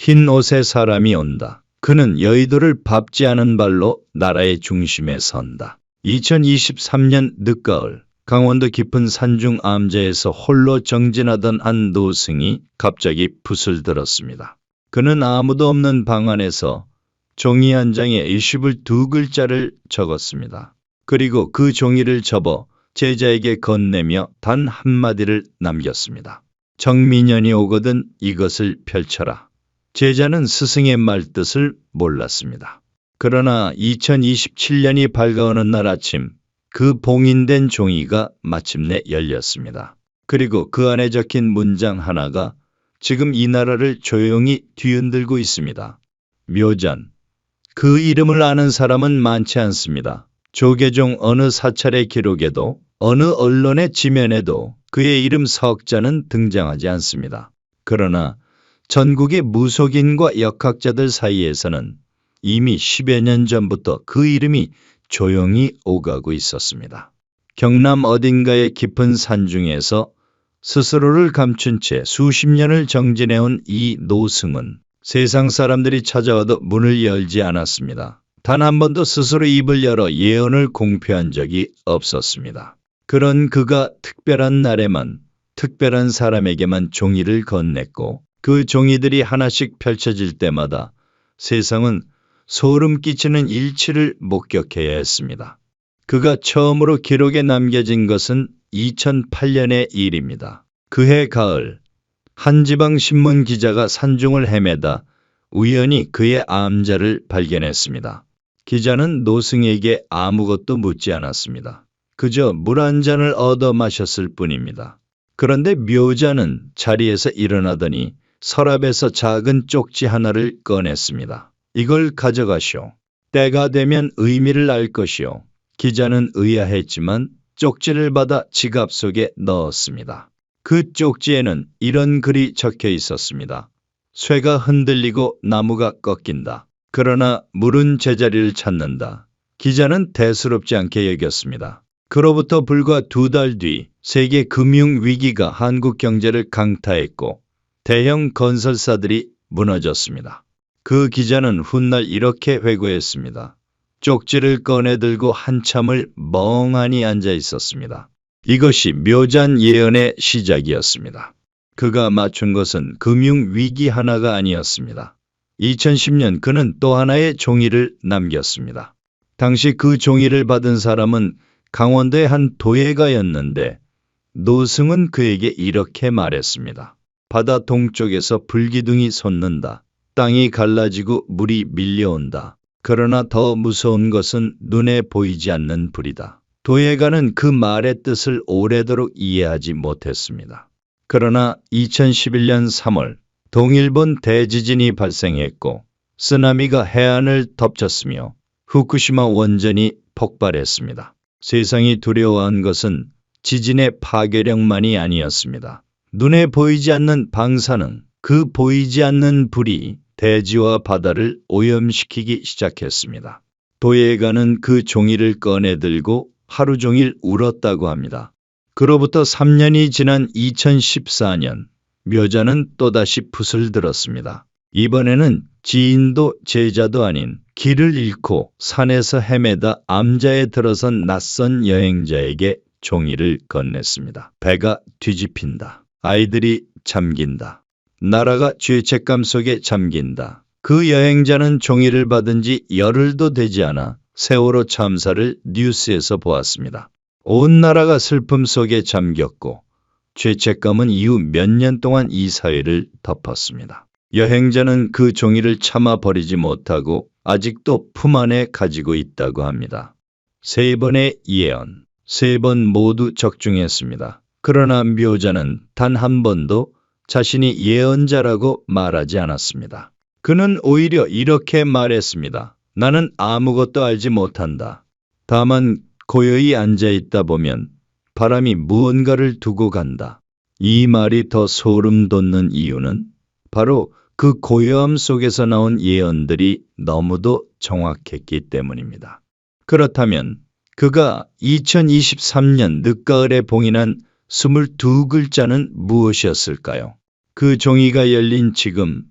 흰 옷의 사람이 온다. 그는 여의도를 밟지 않은 발로 나라의 중심에 선다. 2023년 늦가을 강원도 깊은 산중 암자에서 홀로 정진하던 한 노승이 갑자기 붓을 들었습니다. 그는 아무도 없는 방 안에서 종이 한 장에 22글자를 적었습니다. 그리고 그 종이를 접어 제자에게 건네며 단 한마디를 남겼습니다. 정민연이 오거든 이것을 펼쳐라. 제자는 스승의 말뜻을 몰랐습니다. 그러나 2027년이 밝아오는 날 아침 그 봉인된 종이가 마침내 열렸습니다. 그리고 그 안에 적힌 문장 하나가 지금 이 나라를 조용히 뒤흔들고 있습니다. 묘잔. 그 이름을 아는 사람은 많지 않습니다. 조계종 어느 사찰의 기록에도 어느 언론의 지면에도 그의 이름 석자는 등장하지 않습니다. 그러나 전국의 무속인과 역학자들 사이에서는 이미 10여 년 전부터 그 이름이 조용히 오가고 있었습니다. 경남 어딘가의 깊은 산중에서 스스로를 감춘 채 수십 년을 정진해온 이 노승은 세상 사람들이 찾아와도 문을 열지 않았습니다. 단 한 번도 스스로 입을 열어 예언을 공표한 적이 없었습니다. 그런 그가 특별한 날에만 특별한 사람에게만 종이를 건넸고 그 종이들이 하나씩 펼쳐질 때마다 세상은 소름 끼치는 일치를 목격해야 했습니다. 그가 처음으로 기록에 남겨진 것은 2008년의 일입니다. 그해 가을 한 지방 신문 기자가 산중을 헤매다 우연히 그의 암자를 발견했습니다. 기자는 노승에게 아무것도 묻지 않았습니다. 그저 물 한 잔을 얻어 마셨을 뿐입니다. 그런데 묘자는 자리에서 일어나더니 서랍에서 작은 쪽지 하나를 꺼냈습니다. 이걸 가져가시오. 때가 되면 의미를 알 것이오. 기자는 의아했지만 쪽지를 받아 지갑 속에 넣었습니다. 그 쪽지에는 이런 글이 적혀 있었습니다. 쇠가 흔들리고 나무가 꺾인다. 그러나 물은 제자리를 찾는다. 기자는 대수롭지 않게 여겼습니다. 그로부터 불과 2달 뒤 세계 금융위기가 한국 경제를 강타했고 대형 건설사들이 무너졌습니다. 그 기자는 훗날 이렇게 회고했습니다. 쪽지를 꺼내 들고 한참을 멍하니 앉아 있었습니다. 이것이 묘잔 예언의 시작이었습니다. 그가 맞춘 것은 금융위기 하나가 아니었습니다. 2010년 그는 또 하나의 종이를 남겼습니다. 당시 그 종이를 받은 사람은 강원도의 한 도예가였는데 노승은 그에게 이렇게 말했습니다. 바다 동쪽에서 불기둥이 솟는다. 땅이 갈라지고 물이 밀려온다. 그러나 더 무서운 것은 눈에 보이지 않는 불이다. 도예가는 그 말의 뜻을 오래도록 이해하지 못했습니다. 그러나 2011년 3월 동일본 대지진이 발생했고 쓰나미가 해안을 덮쳤으며 후쿠시마 원전이 폭발했습니다. 세상이 두려워한 것은 지진의 파괴력만이 아니었습니다. 눈에 보이지 않는 방사능, 그 보이지 않는 불이 대지와 바다를 오염시키기 시작했습니다. 도예가는 그 종이를 꺼내 들고 하루 종일 울었다고 합니다. 그로부터 3년이 지난 2014년 묘자는 또다시 붓을 들었습니다. 이번에는 지인도 제자도 아닌 길을 잃고 산에서 헤매다 암자에 들어선 낯선 여행자에게 종이를 건넸습니다. 배가 뒤집힌다. 아이들이 잠긴다. 나라가 죄책감 속에 잠긴다. 그 여행자는 종이를 받은 지 열흘도 되지 않아 세월호 참사를 뉴스에서 보았습니다. 온 나라가 슬픔 속에 잠겼고 죄책감은 이후 몇 년 동안 이 사회를 덮었습니다. 여행자는 그 종이를 참아 버리지 못하고 아직도 품 안에 가지고 있다고 합니다. 3번의 예언, 3번 모두 적중했습니다. 그러나 묘자는 단 한 번도 자신이 예언자라고 말하지 않았습니다. 그는 오히려 이렇게 말했습니다. 나는 아무것도 알지 못한다. 다만 고요히 앉아있다 보면 바람이 무언가를 두고 간다. 이 말이 더 소름 돋는 이유는 바로 그 고요함 속에서 나온 예언들이 너무도 정확했기 때문입니다. 그렇다면 그가 2023년 늦가을에 봉인한 22글자는 무엇이었을까요? 그 종이가 열린 지금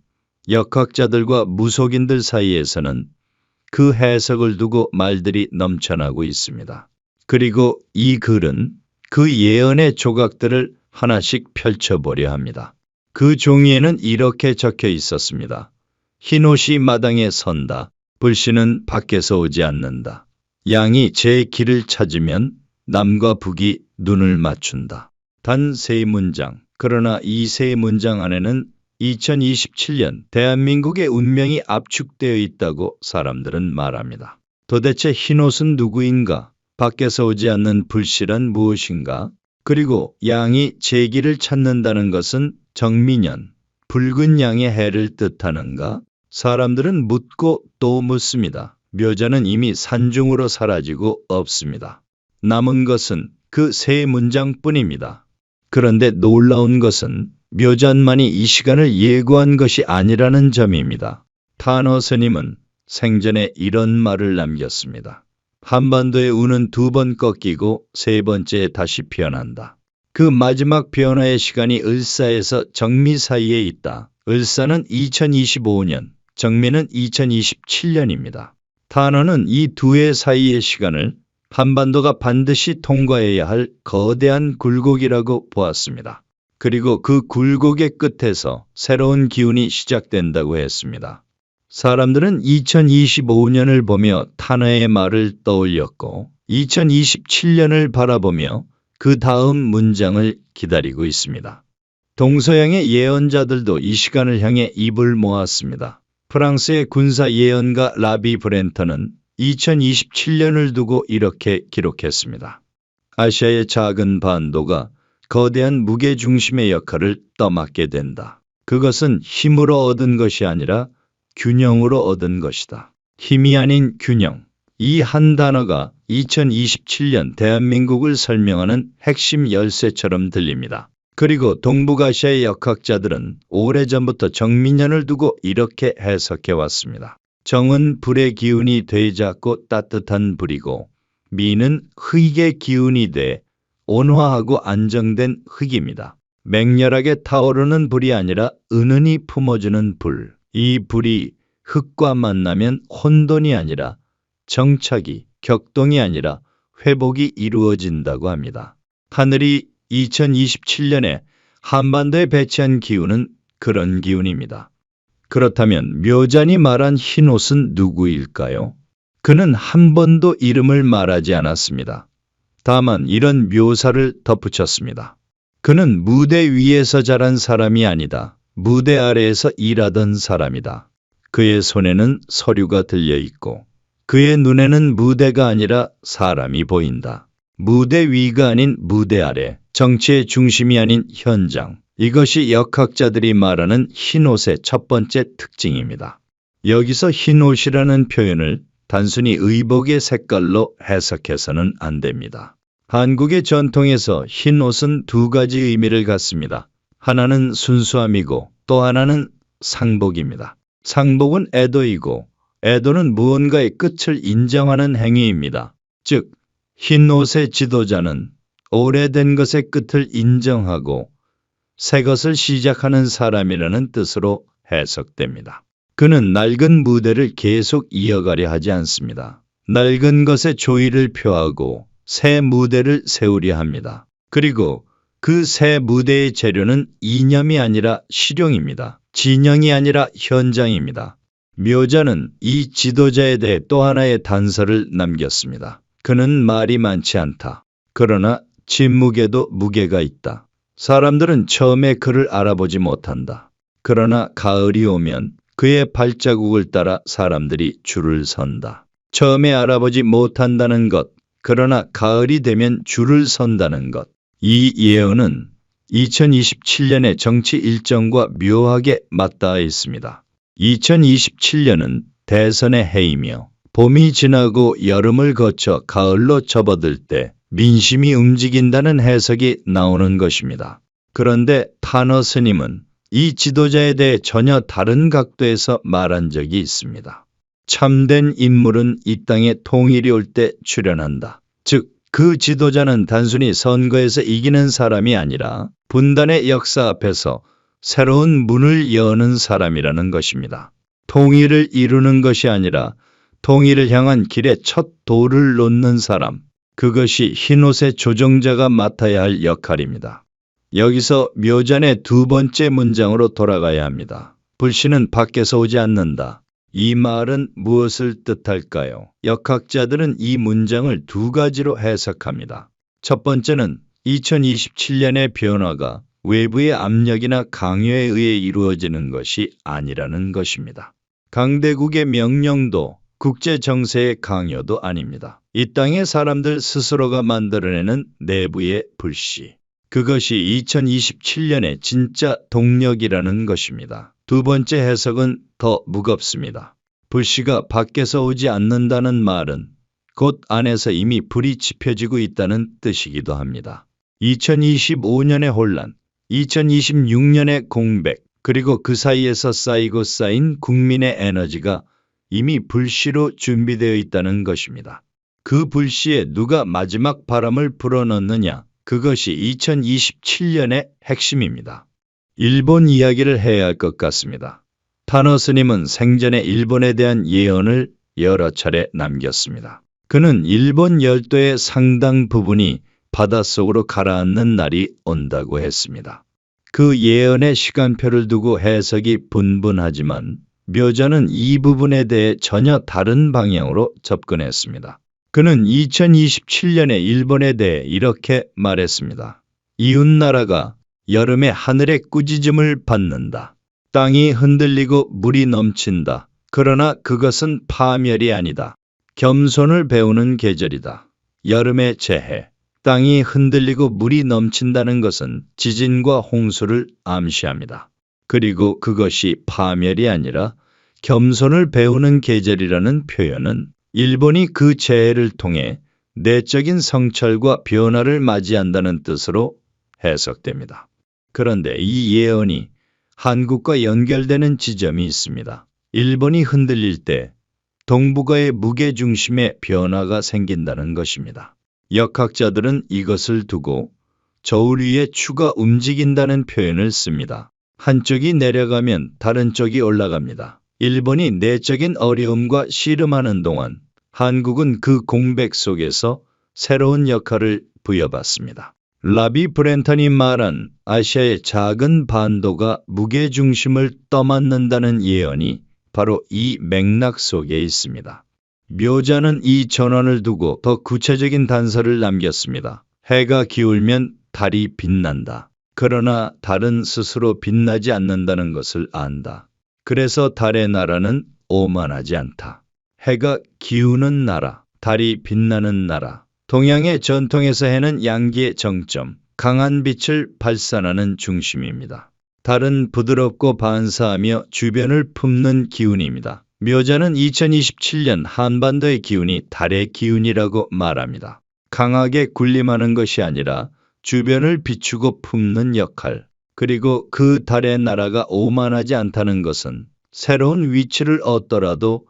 역학자들과 무속인들 사이에서는 그 해석을 두고 말들이 넘쳐나고 있습니다. 그리고 이 글은 그 예언의 조각들을 하나씩 펼쳐보려 합니다. 그 종이에는 이렇게 적혀 있었습니다. 흰옷이 마당에 선다. 불씨는 밖에서 오지 않는다. 양이 제 길을 찾으면 남과 북이 눈을 맞춘다. 단 3문장. 그러나 이 3문장 안에는 2027년 대한민국의 운명이 압축되어 있다고 사람들은 말합니다. 도대체 흰옷은 누구인가? 밖에서 오지 않는 불씨란 무엇인가? 그리고 양이 제 길을 찾는다는 것은 정민년, 붉은 양의 해를 뜻하는가? 사람들은 묻고 또 묻습니다. 묘자는 이미 산중으로 사라지고 없습니다. 남은 것은 그 3문장뿐입니다. 그런데 놀라운 것은 묘잔만이 이 시간을 예고한 것이 아니라는 점입니다. 타너 스님은 생전에 이런 말을 남겼습니다. 한반도의 운은 2번 꺾이고 3번째에 다시 피어난다. 그 마지막 변화의 시간이 을사에서 정미 사이에 있다. 을사는 2025년, 정미는 2027년입니다. 타너는 이 두 해 사이의 시간을 한반도가 반드시 통과해야 할 거대한 굴곡이라고 보았습니다. 그리고 그 굴곡의 끝에서 새로운 기운이 시작된다고 했습니다. 사람들은 2025년을 보며 타너의 말을 떠올렸고 2027년을 바라보며 그 다음 문장을 기다리고 있습니다. 동서양의 예언자들도 이 시간을 향해 입을 모았습니다. 프랑스의 군사 예언가 라비 브렌터는 2027년을 두고 이렇게 기록했습니다. 아시아의 작은 반도가 거대한 무게중심의 역할을 떠맡게 된다. 그것은 힘으로 얻은 것이 아니라 균형으로 얻은 것이다. 힘이 아닌 균형. 이 한 단어가 2027년 대한민국을 설명하는 핵심 열쇠처럼 들립니다. 그리고 동북아시아의 역학자들은 오래전부터 정민년을 두고 이렇게 해석해 왔습니다. 정은 불의 기운이 되잡고 따뜻한 불이고 미는 흙의 기운이 돼 온화하고 안정된 흙입니다. 맹렬하게 타오르는 불이 아니라 은은히 품어주는 불. 이 불이 흙과 만나면 혼돈이 아니라 정착이, 격동이 아니라 회복이 이루어진다고 합니다. 하늘이 2027년에 한반도에 배치한 기운은 그런 기운입니다. 그렇다면 묘잔이 말한 흰옷은 누구일까요? 그는 한 번도 이름을 말하지 않았습니다. 다만 이런 묘사를 덧붙였습니다. 그는 무대 위에서 자란 사람이 아니다. 무대 아래에서 일하던 사람이다. 그의 손에는 서류가 들려 있고 그의 눈에는 무대가 아니라 사람이 보인다. 무대 위가 아닌 무대 아래, 정치의 중심이 아닌 현장. 이것이 역학자들이 말하는 흰옷의 첫 번째 특징입니다. 여기서 흰옷이라는 표현을 단순히 의복의 색깔로 해석해서는 안 됩니다. 한국의 전통에서 흰옷은 2가지 의미를 갖습니다. 하나는 순수함이고 또 하나는 상복입니다. 상복은 애도이고 애도는 무언가의 끝을 인정하는 행위입니다. 즉, 흰옷의 지도자는 오래된 것의 끝을 인정하고 새 것을 시작하는 사람이라는 뜻으로 해석됩니다. 그는 낡은 무대를 계속 이어가려 하지 않습니다. 낡은 것의 조의를 표하고 새 무대를 세우려 합니다. 그리고 그 새 무대의 재료는 이념이 아니라 실용입니다. 진영이 아니라 현장입니다. 묘자는 이 지도자에 대해 또 하나의 단서를 남겼습니다. 그는 말이 많지 않다. 그러나 침묵에도 무게가 있다. 사람들은 처음에 그를 알아보지 못한다. 그러나 가을이 오면 그의 발자국을 따라 사람들이 줄을 선다. 처음에 알아보지 못한다는 것, 그러나 가을이 되면 줄을 선다는 것. 이 예언은 2027년의 정치 일정과 묘하게 맞닿아 있습니다. 2027년은 대선의 해이며 봄이 지나고 여름을 거쳐 가을로 접어들 때 민심이 움직인다는 해석이 나오는 것입니다. 그런데 타너 스님은 이 지도자에 대해 전혀 다른 각도에서 말한 적이 있습니다. 참된 인물은 이 땅에 통일이 올 때 출현한다. 즉, 그 지도자는 단순히 선거에서 이기는 사람이 아니라 분단의 역사 앞에서 새로운 문을 여는 사람이라는 것입니다. 통일을 이루는 것이 아니라 통일을 향한 길에 첫 돌을 놓는 사람, 그것이 흰옷의 조종자가 맡아야 할 역할입니다. 여기서 묘잔의 두 번째 문장으로 돌아가야 합니다. 불씨는 밖에서 오지 않는다. 이 말은 무엇을 뜻할까요? 역학자들은 이 문장을 두 가지로 해석합니다. 첫 번째는 2027년의 변화가 외부의 압력이나 강요에 의해 이루어지는 것이 아니라는 것입니다. 강대국의 명령도 국제 정세의 강요도 아닙니다. 이 땅의 사람들 스스로가 만들어내는 내부의 불씨. 그것이 2027년의 진짜 동력이라는 것입니다. 두 번째 해석은 더 무겁습니다. 불씨가 밖에서 오지 않는다는 말은 곧 안에서 이미 불이 지펴지고 있다는 뜻이기도 합니다. 2025년의 혼란, 2026년의 공백, 그리고 그 사이에서 쌓이고 쌓인 국민의 에너지가 이미 불씨로 준비되어 있다는 것입니다. 그 불씨에 누가 마지막 바람을 불어넣느냐, 그것이 2027년의 핵심입니다. 일본 이야기를 해야 할 것 같습니다. 타노 스님은 생전에 일본에 대한 예언을 여러 차례 남겼습니다. 그는 일본 열도의 상당 부분이 바닷속으로 가라앉는 날이 온다고 했습니다. 그 예언의 시간표를 두고 해석이 분분하지만 묘자는 이 부분에 대해 전혀 다른 방향으로 접근했습니다. 그는 2027년에 일본에 대해 이렇게 말했습니다. 이웃나라가 여름에 하늘의 꾸짖음을 받는다. 땅이 흔들리고 물이 넘친다. 그러나 그것은 파멸이 아니다. 겸손을 배우는 계절이다. 여름의 재해. 땅이 흔들리고 물이 넘친다는 것은 지진과 홍수를 암시합니다. 그리고 그것이 파멸이 아니라 겸손을 배우는 계절이라는 표현은 일본이 그 재해를 통해 내적인 성찰과 변화를 맞이한다는 뜻으로 해석됩니다. 그런데 이 예언이 한국과 연결되는 지점이 있습니다. 일본이 흔들릴 때 동북아의 무게중심의 변화가 생긴다는 것입니다. 역학자들은 이것을 두고 저울 위에 추가 움직인다는 표현을 씁니다. 한쪽이 내려가면 다른 쪽이 올라갑니다. 일본이 내적인 어려움과 씨름하는 동안 한국은 그 공백 속에서 새로운 역할을 부여받습니다. 라비 브렌턴이 말한 아시아의 작은 반도가 무게중심을 떠맡는다는 예언이 바로 이 맥락 속에 있습니다. 묘자는 이 전환을 두고 더 구체적인 단서를 남겼습니다. 해가 기울면 달이 빛난다. 그러나 달은 스스로 빛나지 않는다는 것을 안다. 그래서 달의 나라는 오만하지 않다. 해가 기우는 나라, 달이 빛나는 나라. 동양의 전통에서 해는 양기의 정점, 강한 빛을 발산하는 중심입니다. 달은 부드럽고 반사하며 주변을 품는 기운입니다. 묘자는 2027년 한반도의 기운이 달의 기운이라고 말합니다. 강하게 군림하는 것이 아니라 주변을 비추고 품는 역할, 그리고 그 달의 나라가 오만하지 않다는 것은 새로운 위치를 얻더라도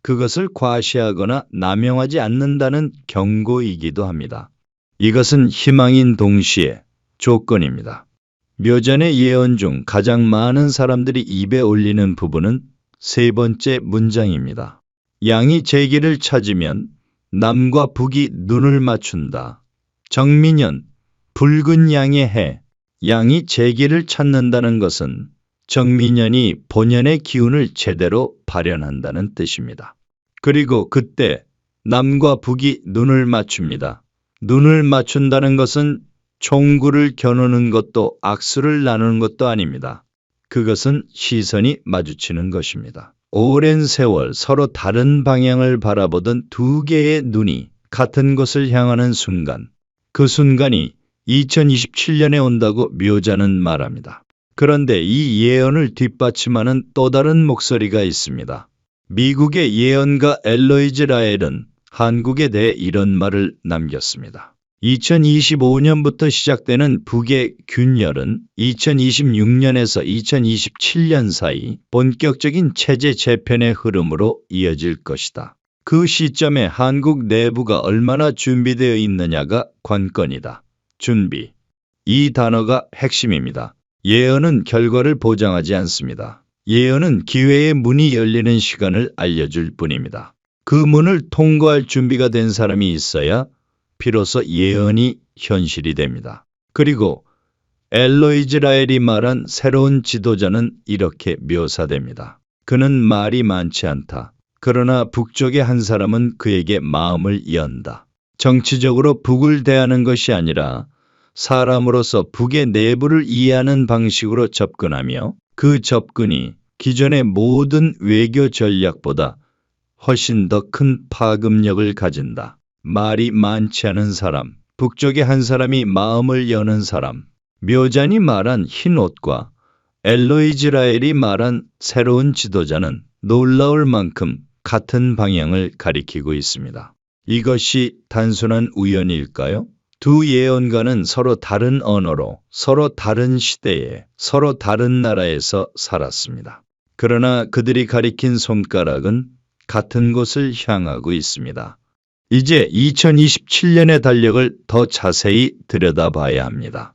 그것을 과시하거나 남용하지 않는다는 경고이기도 합니다. 이것은 희망인 동시에 조건입니다. 묘잔의 예언 중 가장 많은 사람들이 입에 올리는 부분은 세 번째 문장입니다. 양이 제기를 찾으면 남과 북이 눈을 맞춘다. 정민년, 붉은 양의 해. 양이 제기를 찾는다는 것은 정민년이 본연의 기운을 제대로 발현한다는 뜻입니다. 그리고 그때 남과 북이 눈을 맞춥니다. 눈을 맞춘다는 것은 총구를 겨누는 것도 악수를 나누는 것도 아닙니다. 그것은 시선이 마주치는 것입니다. 오랜 세월 서로 다른 방향을 바라보던 두 개의 눈이 같은 곳을 향하는 순간, 그 순간이 2027년에 온다고 묘자는 말합니다. 그런데 이 예언을 뒷받침하는 또 다른 목소리가 있습니다. 미국의 예언가 엘로이즈 라엘은 한국에 대해 이런 말을 남겼습니다. 2025년부터 시작되는 북의 균열은 2026년에서 2027년 사이 본격적인 체제 재편의 흐름으로 이어질 것이다. 그 시점에 한국 내부가 얼마나 준비되어 있느냐가 관건이다. 준비. 이 단어가 핵심입니다. 예언은 결과를 보장하지 않습니다. 예언은 기회의 문이 열리는 시간을 알려줄 뿐입니다. 그 문을 통과할 준비가 된 사람이 있어야 비로소 예언이 현실이 됩니다. 그리고 엘로이즈 라헬이 말한 새로운 지도자는 이렇게 묘사됩니다. 그는 말이 많지 않다. 그러나 북쪽의 한 사람은 그에게 마음을 연다. 정치적으로 북을 대하는 것이 아니라 사람으로서 북의 내부를 이해하는 방식으로 접근하며 그 접근이 기존의 모든 외교 전략보다 훨씬 더 큰 파급력을 가진다. 말이 많지 않은 사람, 북쪽의 한 사람이 마음을 여는 사람, 묘잔이 말한 흰 옷과 엘로이즈 라헬이 말한 새로운 지도자는 놀라울 만큼 같은 방향을 가리키고 있습니다. 이것이 단순한 우연일까요? 두 예언가는 서로 다른 언어로, 서로 다른 시대에, 서로 다른 나라에서 살았습니다. 그러나 그들이 가리킨 손가락은 같은 곳을 향하고 있습니다. 이제 2027년의 달력을 더 자세히 들여다봐야 합니다.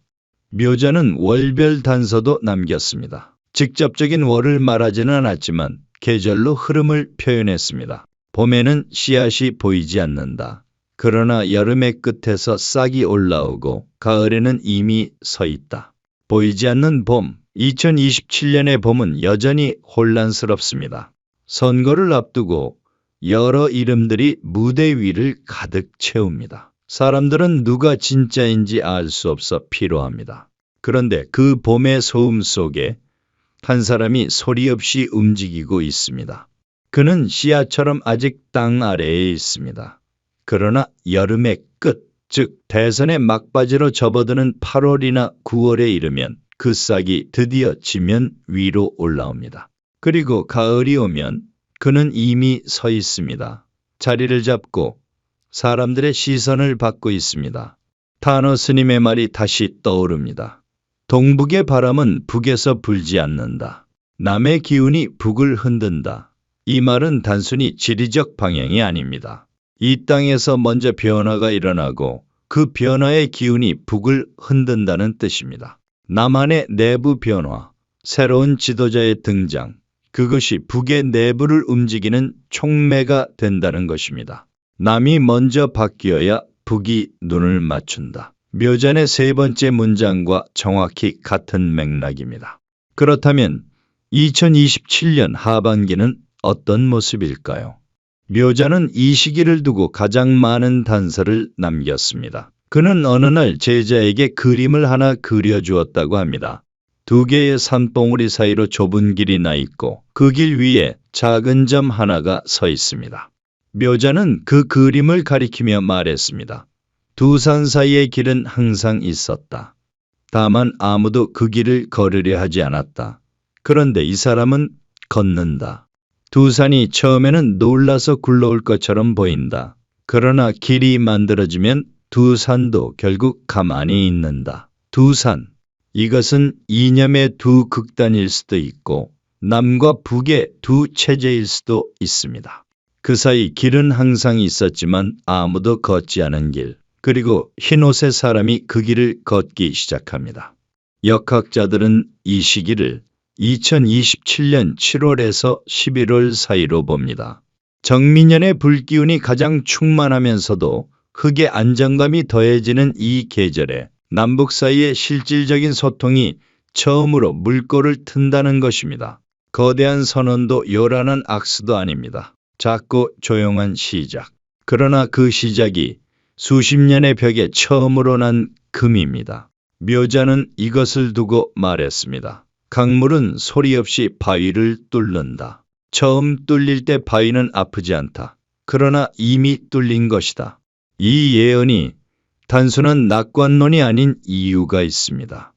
묘자는 월별 단서도 남겼습니다. 직접적인 월을 말하지는 않았지만 계절로 흐름을 표현했습니다. 봄에는 씨앗이 보이지 않는다. 그러나 여름의 끝에서 싹이 올라오고 가을에는 이미 서 있다. 보이지 않는 봄, 2027년의 봄은 여전히 혼란스럽습니다. 선거를 앞두고 여러 이름들이 무대 위를 가득 채웁니다. 사람들은 누가 진짜인지 알 수 없어 피로합니다. 그런데 그 봄의 소음 속에 한 사람이 소리 없이 움직이고 있습니다. 그는 씨앗처럼 아직 땅 아래에 있습니다. 그러나 여름의 끝, 즉 대선의 막바지로 접어드는 8월이나 9월에 이르면 그 싹이 드디어 지면 위로 올라옵니다. 그리고 가을이 오면 그는 이미 서 있습니다. 자리를 잡고 사람들의 시선을 받고 있습니다. 타너 스님의 말이 다시 떠오릅니다. 동북의 바람은 북에서 불지 않는다. 남의 기운이 북을 흔든다. 이 말은 단순히 지리적 방향이 아닙니다. 이 땅에서 먼저 변화가 일어나고 그 변화의 기운이 북을 흔든다는 뜻입니다. 남한의 내부 변화, 새로운 지도자의 등장, 그것이 북의 내부를 움직이는 촉매가 된다는 것입니다. 남이 먼저 바뀌어야 북이 눈을 맞춘다. 묘잔의 세 번째 문장과 정확히 같은 맥락입니다. 그렇다면 2027년 하반기는 어떤 모습일까요? 묘잔은 이 시기를 두고 가장 많은 단서를 남겼습니다. 그는 어느 날 제자에게 그림을 하나 그려주었다고 합니다. 두 개의 산봉우리 사이로 좁은 길이 나 있고 그 길 위에 작은 점 하나가 서 있습니다. 묘자는 그 그림을 가리키며 말했습니다. 두 산 사이의 길은 항상 있었다. 다만 아무도 그 길을 걸으려 하지 않았다. 그런데 이 사람은 걷는다. 두 산이 처음에는 놀라서 굴러올 것처럼 보인다. 그러나 길이 만들어지면 두 산도 결국 가만히 있는다. 두 산. 이것은 이념의 두 극단일 수도 있고 남과 북의 두 체제일 수도 있습니다. 그 사이 길은 항상 있었지만 아무도 걷지 않은 길. 그리고 흰옷의 사람이 그 길을 걷기 시작합니다. 역학자들은 이 시기를 2027년 7월에서 11월 사이로 봅니다. 정민년의 불기운이 가장 충만하면서도 흙의 안정감이 더해지는 이 계절에 남북 사이의 실질적인 소통이 처음으로 물꼬를 튼다는 것입니다. 거대한 선언도 요란한 악수도 아닙니다. 작고 조용한 시작. 그러나 그 시작이 수십 년의 벽에 처음으로 난 금입니다. 묘자는 이것을 두고 말했습니다. 강물은 소리 없이 바위를 뚫는다. 처음 뚫릴 때 바위는 아프지 않다. 그러나 이미 뚫린 것이다. 이 예언이 단순한 낙관론이 아닌 이유가 있습니다.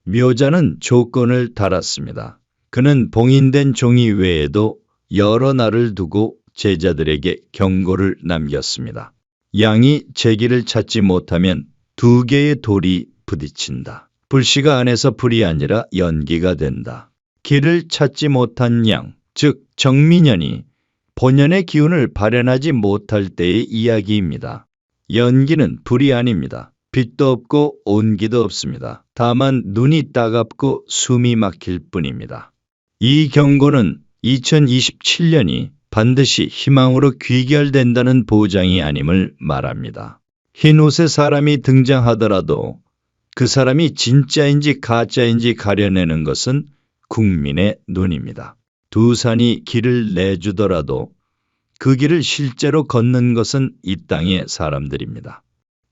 묘자는 조건을 달았습니다. 그는 봉인된 종이 외에도 여러 날을 두고 제자들에게 경고를 남겼습니다. 양이 제기를 찾지 못하면 두 개의 돌이 부딪힌다. 불씨가 안에서 불이 아니라 연기가 된다. 길을 찾지 못한 양, 즉 정민연이 본연의 기운을 발현하지 못할 때의 이야기입니다. 연기는 불이 아닙니다. 빛도 없고 온기도 없습니다. 다만 눈이 따갑고 숨이 막힐 뿐입니다. 이 경고는 2027년이 반드시 희망으로 귀결된다는 보장이 아님을 말합니다. 흰 옷의 사람이 등장하더라도 그 사람이 진짜인지 가짜인지 가려내는 것은 국민의 눈입니다. 두 산이 길을 내주더라도 그 길을 실제로 걷는 것은 이 땅의 사람들입니다.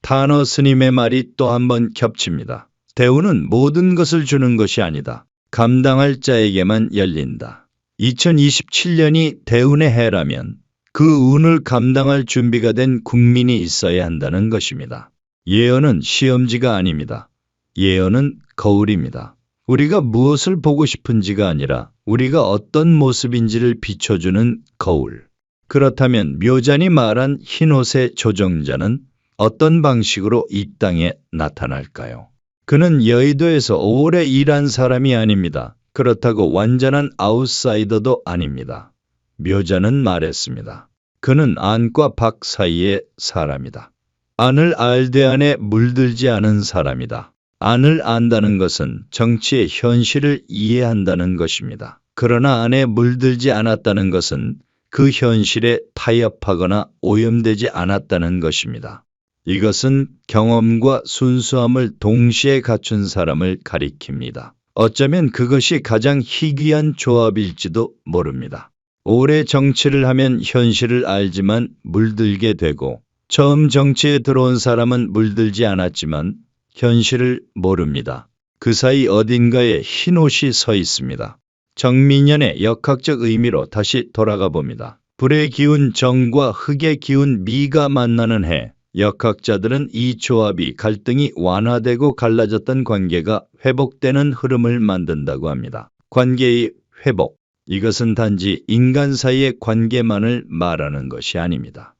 타너 스님의 말이 또 한 번 겹칩니다. 대우는 모든 것을 주는 것이 아니다. 감당할 자에게만 열린다. 2027년이 대운의 해라면 그 운을 감당할 준비가 된 국민이 있어야 한다는 것입니다. 예언은 시험지가 아닙니다. 예언은 거울입니다. 우리가 무엇을 보고 싶은지가 아니라 우리가 어떤 모습인지를 비춰주는 거울. 그렇다면 묘잔이 말한 흰옷의 조정자는 어떤 방식으로 이 땅에 나타날까요? 그는 여의도에서 오래 일한 사람이 아닙니다. 그렇다고 완전한 아웃사이더도 아닙니다. 묘자는 말했습니다. 그는 안과 밖 사이의 사람이다. 안을 알되 안에 물들지 않은 사람이다. 안을 안다는 것은 정치의 현실을 이해한다는 것입니다. 그러나 안에 물들지 않았다는 것은 그 현실에 타협하거나 오염되지 않았다는 것입니다. 이것은 경험과 순수함을 동시에 갖춘 사람을 가리킵니다. 어쩌면 그것이 가장 희귀한 조합일지도 모릅니다. 오래 정치를 하면 현실을 알지만 물들게 되고 처음 정치에 들어온 사람은 물들지 않았지만 현실을 모릅니다. 그 사이 어딘가에 흰 옷이 서 있습니다. 정민년의 역학적 의미로 다시 돌아가 봅니다. 불의 기운 정과 흙의 기운 미가 만나는 해. 역학자들은 이 조합이 갈등이 완화되고 갈라졌던 관계가 회복되는 흐름을 만든다고 합니다. 관계의 회복. 이것은 단지 인간 사이의 관계만을 말하는 것이 아닙니다.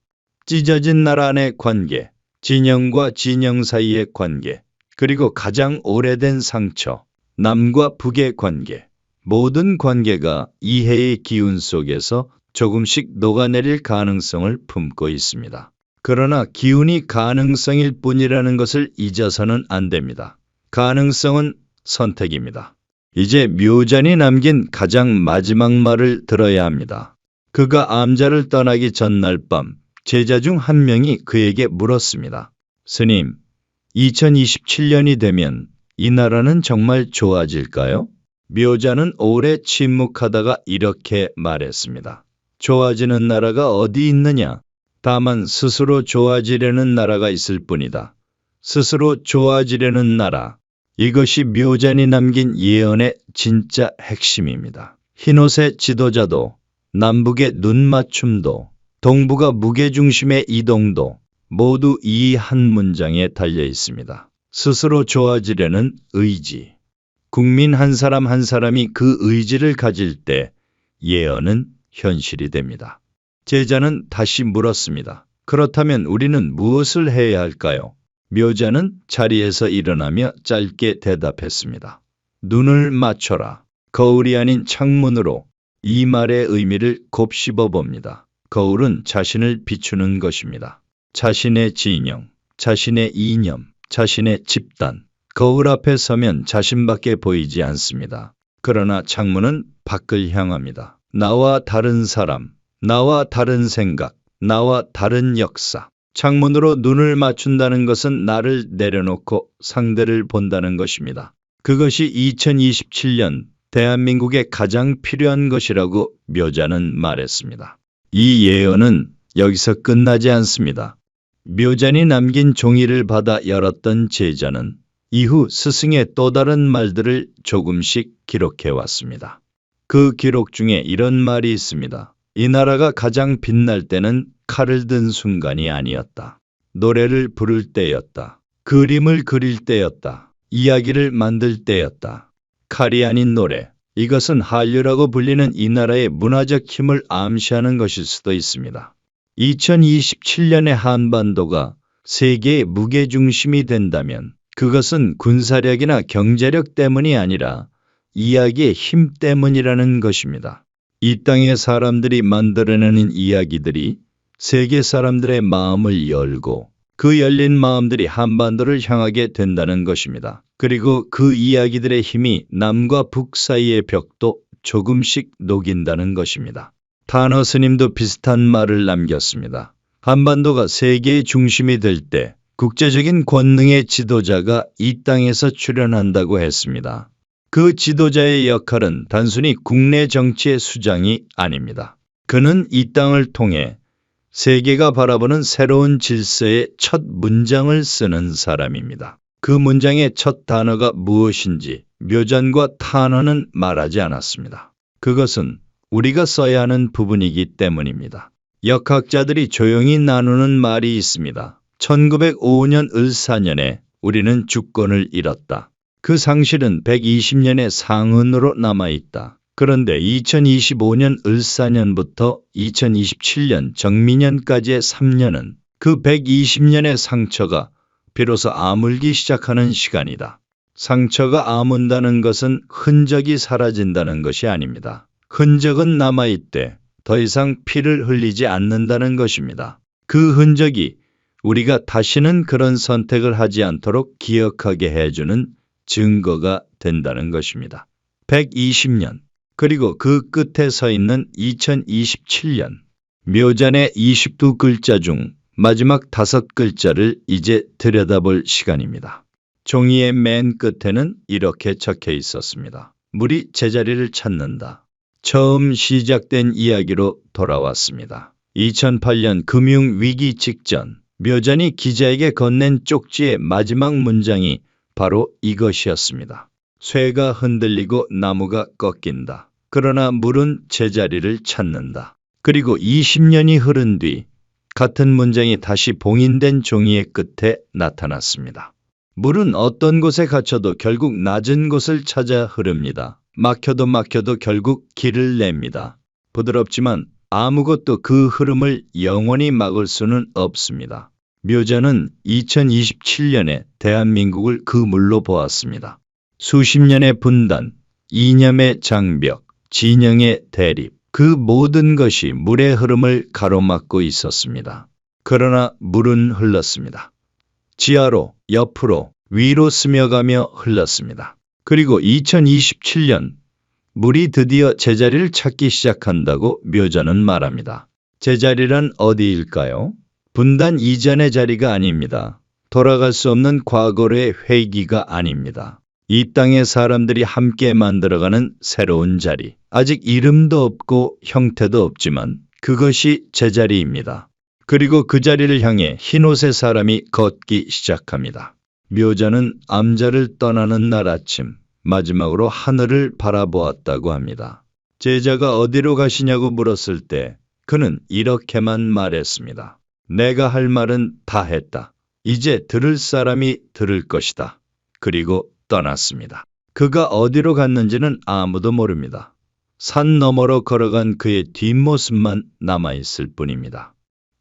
찢어진 나라 안의 관계, 진영과 진영 사이의 관계, 그리고 가장 오래된 상처, 남과 북의 관계. 모든 관계가 이해의 기운 속에서 조금씩 녹아내릴 가능성을 품고 있습니다. 그러나 기운이 가능성일 뿐이라는 것을 잊어서는 안 됩니다. 가능성은 선택입니다. 이제 묘잔이 남긴 가장 마지막 말을 들어야 합니다. 그가 암자를 떠나기 전날 밤 제자 중 한 명이 그에게 물었습니다. 스님, 2027년이 되면 이 나라는 정말 좋아질까요? 묘자는 오래 침묵하다가 이렇게 말했습니다. 좋아지는 나라가 어디 있느냐? 다만 스스로 좋아지려는 나라가 있을 뿐이다. 스스로 좋아지려는 나라. 이것이 묘잔이 남긴 예언의 진짜 핵심입니다. 흰옷의 지도자도, 남북의 눈맞춤도, 동북아 무게중심의 이동도 모두 이 한 문장에 달려 있습니다. 스스로 좋아지려는 의지. 국민 한 사람 한 사람이 그 의지를 가질 때 예언은 현실이 됩니다. 제자는 다시 물었습니다. 그렇다면 우리는 무엇을 해야 할까요? 묘자는 자리에서 일어나며 짧게 대답했습니다. 눈을 맞춰라. 거울이 아닌 창문으로. 이 말의 의미를 곱씹어 봅니다. 거울은 자신을 비추는 것입니다. 자신의 진영, 자신의 이념, 자신의 집단. 거울 앞에 서면 자신밖에 보이지 않습니다. 그러나 창문은 밖을 향합니다. 나와 다른 사람, 나와 다른 생각, 나와 다른 역사. 창문으로 눈을 맞춘다는 것은 나를 내려놓고 상대를 본다는 것입니다. 그것이 2027년 대한민국에 가장 필요한 것이라고 묘자는 말했습니다. 이 예언은 여기서 끝나지 않습니다. 묘잔이 남긴 종이를 받아 열었던 제자는 이후 스승의 또 다른 말들을 조금씩 기록해 왔습니다. 그 기록 중에 이런 말이 있습니다. 이 나라가 가장 빛날 때는 칼을 든 순간이 아니었다. 노래를 부를 때였다. 그림을 그릴 때였다. 이야기를 만들 때였다. 칼이 아닌 노래. 이것은 한류라고 불리는 이 나라의 문화적 힘을 암시하는 것일 수도 있습니다. 2027년의 한반도가 세계의 무게중심이 된다면 그것은 군사력이나 경제력 때문이 아니라 이야기의 힘 때문이라는 것입니다. 이 땅의 사람들이 만들어내는 이야기들이 세계 사람들의 마음을 열고 그 열린 마음들이 한반도를 향하게 된다는 것입니다. 그리고 그 이야기들의 힘이 남과 북 사이의 벽도 조금씩 녹인다는 것입니다. 타너 스님도 비슷한 말을 남겼습니다. 한반도가 세계의 중심이 될 때 국제적인 권능의 지도자가 이 땅에서 출현한다고 했습니다. 그 지도자의 역할은 단순히 국내 정치의 수장이 아닙니다. 그는 이 땅을 통해 세계가 바라보는 새로운 질서의 첫 문장을 쓰는 사람입니다. 그 문장의 첫 단어가 무엇인지 묘잔과 타너는 말하지 않았습니다. 그것은 우리가 써야 하는 부분이기 때문입니다. 역학자들이 조용히 나누는 말이 있습니다. 1905년 을사년에 우리는 주권을 잃었다. 그 상실은 120년의 상흔으로 남아있다. 그런데 2025년 을사년부터 2027년 정미년까지의 3년은 그 120년의 상처가 비로소 아물기 시작하는 시간이다. 상처가 아문다는 것은 흔적이 사라진다는 것이 아닙니다. 흔적은 남아있되 더 이상 피를 흘리지 않는다는 것입니다. 그 흔적이 우리가 다시는 그런 선택을 하지 않도록 기억하게 해주는 증거가 된다는 것입니다. 120년, 그리고 그 끝에 서 있는 2027년, 묘잔의 22글자 중 마지막 5글자를 이제 들여다볼 시간입니다. 종이의 맨 끝에는 이렇게 적혀 있었습니다. 물이 제자리를 찾는다. 처음 시작된 이야기로 돌아왔습니다. 2008년 금융위기 직전 묘잔이 기자에게 건넨 쪽지의 마지막 문장이 바로 이것이었습니다. 쇠가 흔들리고 나무가 꺾인다. 그러나 물은 제자리를 찾는다. 그리고 20년이 흐른 뒤 같은 문장이 다시 봉인된 종이의 끝에 나타났습니다. 물은 어떤 곳에 갇혀도 결국 낮은 곳을 찾아 흐릅니다. 막혀도 결국 길을 냅니다. 부드럽지만 아무것도 그 흐름을 영원히 막을 수는 없습니다. 묘잔은 2027년에 대한민국을 그 물로 보았습니다. 수십 년의 분단, 이념의 장벽, 진영의 대립, 그 모든 것이 물의 흐름을 가로막고 있었습니다. 그러나 물은 흘렀습니다. 지하로, 옆으로, 위로 스며가며 흘렀습니다. 그리고 2027년 물이 드디어 제자리를 찾기 시작한다고 묘잔은 말합니다. 제자리란 어디일까요? 분단 이전의 자리가 아닙니다. 돌아갈 수 없는 과거의 회기가 아닙니다. 이 땅의 사람들이 함께 만들어가는 새로운 자리. 아직 이름도 없고 형태도 없지만 그것이 제자리입니다. 그리고 그 자리를 향해 흰옷의 사람이 걷기 시작합니다. 묘잔은 암자를 떠나는 날 아침 마지막으로 하늘을 바라보았다고 합니다. 제자가 어디로 가시냐고 물었을 때 그는 이렇게만 말했습니다. 내가 할 말은 다 했다. 이제 들을 사람이 들을 것이다. 그리고 떠났습니다. 그가 어디로 갔는지는 아무도 모릅니다. 산 너머로 걸어간 그의 뒷모습만 남아있을 뿐입니다.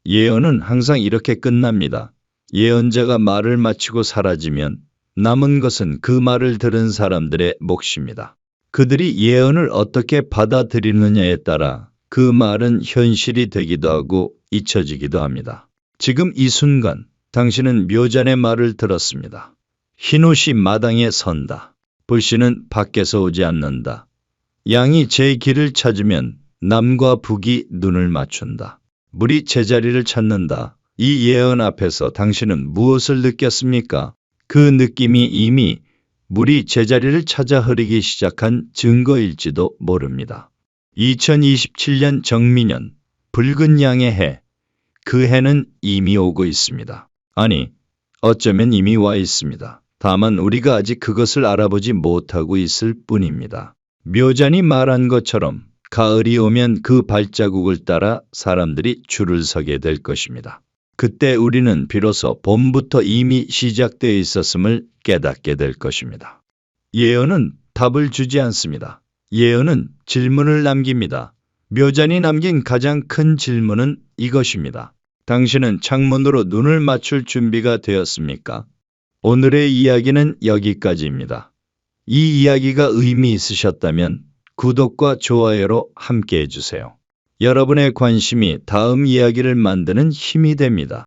예언은 항상 이렇게 끝납니다. 예언자가 말을 마치고 사라지면 남은 것은 그 말을 들은 사람들의 몫입니다. 그들이 예언을 어떻게 받아들이느냐에 따라 그 말은 현실이 되기도 하고 잊혀지기도 합니다. 지금 이 순간 당신은 묘잔의 말을 들었습니다. 흰옷이 마당에 선다. 불씨는 밖에서 오지 않는다. 양이 제 길을 찾으면 남과 북이 눈을 맞춘다. 물이 제자리를 찾는다. 이 예언 앞에서 당신은 무엇을 느꼈습니까? 그 느낌이 이미 물이 제자리를 찾아 흐르기 시작한 증거일지도 모릅니다. 2027년 정미년, 붉은 양의 해. 그 해는 이미 오고 있습니다. 아니, 어쩌면 이미 와 있습니다. 다만 우리가 아직 그것을 알아보지 못하고 있을 뿐입니다. 묘잔이 말한 것처럼 가을이 오면 그 발자국을 따라 사람들이 줄을 서게 될 것입니다. 그때 우리는 비로소 봄부터 이미 시작되어 있었음을 깨닫게 될 것입니다. 예언은 답을 주지 않습니다. 예언은 질문을 남깁니다. 묘잔이 남긴 가장 큰 질문은 이것입니다. 당신은 창문으로 눈을 맞출 준비가 되었습니까? 오늘의 이야기는 여기까지입니다. 이 이야기가 의미 있으셨다면 구독과 좋아요로 함께 해주세요. 여러분의 관심이 다음 이야기를 만드는 힘이 됩니다.